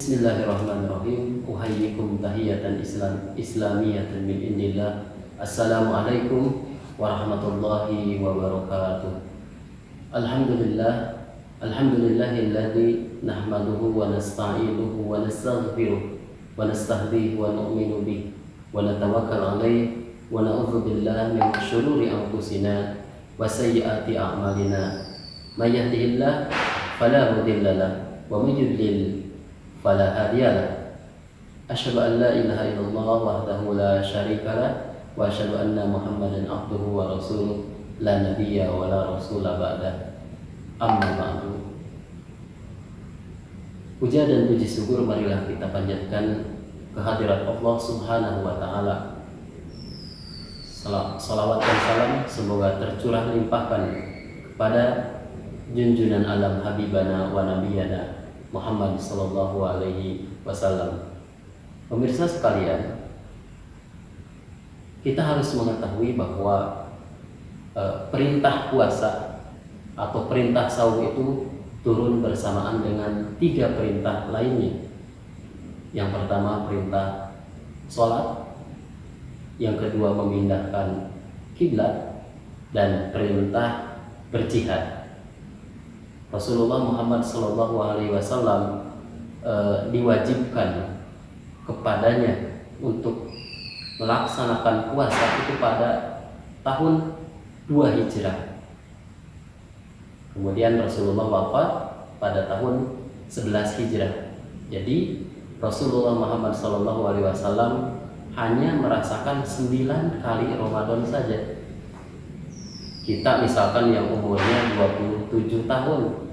Bismillahirrahmanirrahim. Uhayyikum tahiyatan islamiyatan min indillah. Assalamualaikum warahmatullahi wabarakatuh. Alhamdulillahilladzi nahmaduhu wa nasta'inuhu wa nastaghfiruh wa nastahdihi wa nu'minu bihi wa natawakkal 'alaihi wa na'udzu billahi min syururi anfusina wa sayyiati a'malina. May yahdihillahu fala mudilla lahu wa may yudlil fala hadiyalah. Asyhadu an la ilaha illallah wahdahu la syarikalah wa asyhadu anna Muhammadan abduhu wa rasuluh la nabiyya wa la rasula ba'dah. Amma ba'du. Puja dan puji syukur marilah kita panjatkan kehadirat Allah Subhanahu wa taala. Salawat dan salam semoga tercurah limpahkan kepada junjungan alam habibana wa nabiyana Muhammad sallallahu alaihi wasallam. Pemirsa sekalian, kita harus mengetahui bahwa perintah puasa atau perintah saum itu turun bersamaan dengan 3 perintah lainnya. Yang pertama perintah sholat, yang kedua memindahkan kiblat, dan perintah berjihad. Rasulullah Muhammad SAW diwajibkan kepadanya untuk melaksanakan puasa itu pada tahun 2 Hijrah. Kemudian Rasulullah wafat pada tahun 11 Hijrah. Jadi Rasulullah Muhammad SAW hanya merasakan 9 kali Ramadan saja. Kita misalkan yang umurnya 27 tahun,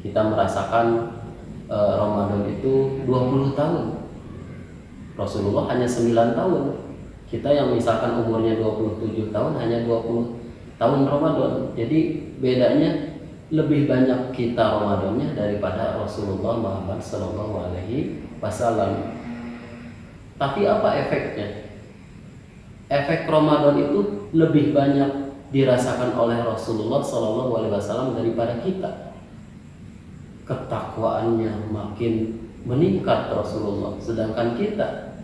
kita merasakan Ramadan itu 20 tahun. Rasulullah hanya 9 tahun. Kita yang misalkan umurnya 27 tahun hanya 20 tahun Ramadan. Jadi bedanya lebih banyak kita Ramadannya daripada Rasulullah Muhammad SAW. Tapi apa efeknya? Efek Ramadan itu lebih banyak dirasakan oleh Rasulullah SAW daripada kita. Ketakwaannya makin meningkat Rasulullah, sedangkan kita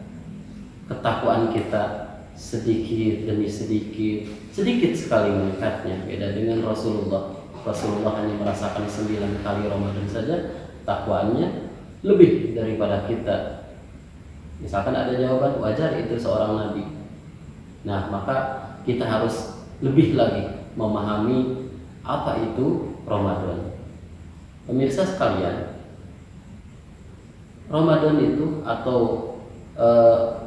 ketakwaan kita sedikit demi sedikit sekali meningkatnya. Beda dengan Rasulullah. Rasulullah hanya merasakan 9 kali Ramadan saja, takwaannya lebih daripada kita. Misalkan ada jawaban wajar itu seorang nabi. Nah, maka kita harus lebih lagi memahami apa itu Ramadan. Pemirsa sekalian, Ramadan itu atau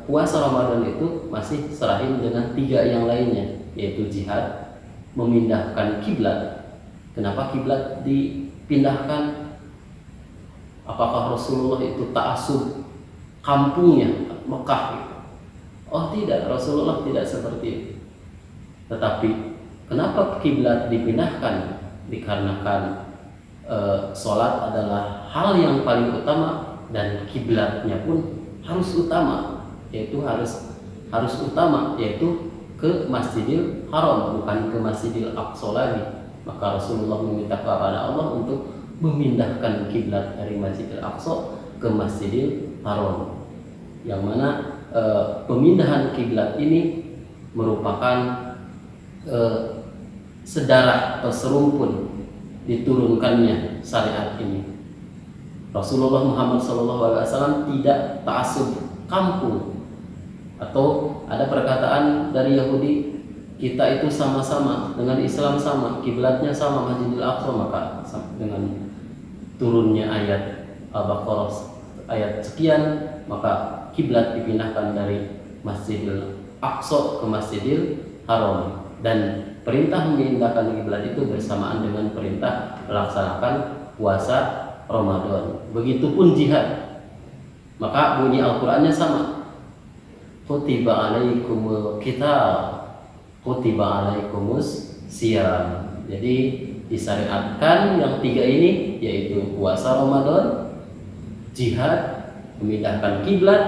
puasa Ramadan itu masih serahin dengan 3 yang lainnya, yaitu jihad, memindahkan kiblat. Kenapa kiblat dipindahkan? Apakah Rasulullah itu ta'assub kampungnya Mekah? Oh tidak, Rasulullah tidak seperti itu. Tetapi kenapa kiblat dipindahkan? Dikarenakan sholat adalah hal yang paling utama dan kiblatnya pun harus utama, yaitu harus utama, yaitu ke Masjidil Haram, bukan ke Masjidil Aqsa lagi. Maka Rasulullah meminta kepada Allah untuk memindahkan kiblat dari Masjidil Aqsa ke Masjidil Haram, yang mana pemindahan kiblat ini merupakan sedarah atau serumpun diturunkannya syariat ini. Rasulullah Muhammad SAW tidak ta'assub kampung. Atau ada perkataan dari Yahudi, kita itu sama-sama dengan Islam, sama kiblatnya sama Masjidil Aqsa. Maka dengan turunnya ayat Al-Baqarah ayat sekian, maka kiblat dipindahkan dari Masjidil Aqsa ke Masjidil Haram, dan perintah memindahkan kiblat itu bersamaan dengan perintah melaksanakan puasa Ramadan. Begitupun jihad. Maka bunyi Al-Qur'annya sama. Kutiba alaikumul qital, kutiba alaikumus siyam. Jadi disyariatkan yang 3 ini, yaitu puasa Ramadan, jihad, memindahkan kiblat,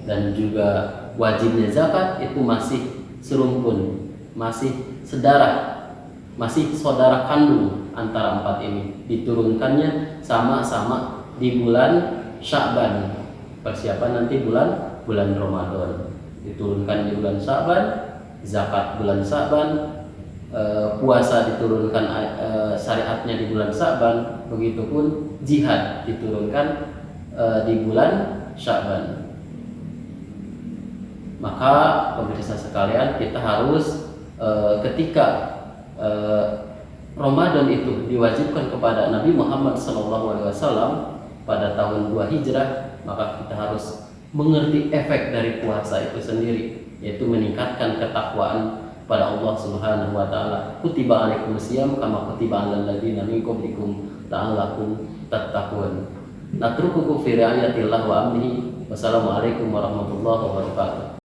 dan juga wajibnya zakat. Itu masih serumpun, masih sedarah, masih saudara kandung antara 4 ini. Diturunkannya sama-sama di bulan Sya'ban. Persiapan nanti bulan Ramadan. Diturunkan di bulan Sya'ban, zakat bulan Sya'ban, puasa diturunkan syariatnya di bulan Sya'ban, begitupun jihad diturunkan di bulan Sya'ban. Maka pemirsa sekalian, kita harus ketika Ramadan itu diwajibkan kepada Nabi Muhammad SAW pada tahun 2 Hijrah, maka kita harus mengerti efek dari puasa itu sendiri, yaitu meningkatkan ketakwaan pada Allah Subhanahu wa taala. Kutiba alaikumusiyam kama kutiba alal ladzina min qablikum la'allakum tattaqun. Natrukukum fi ri'ayatillah wa amnihi. Wassalamualaikum warahmatullahi wabarakatuh.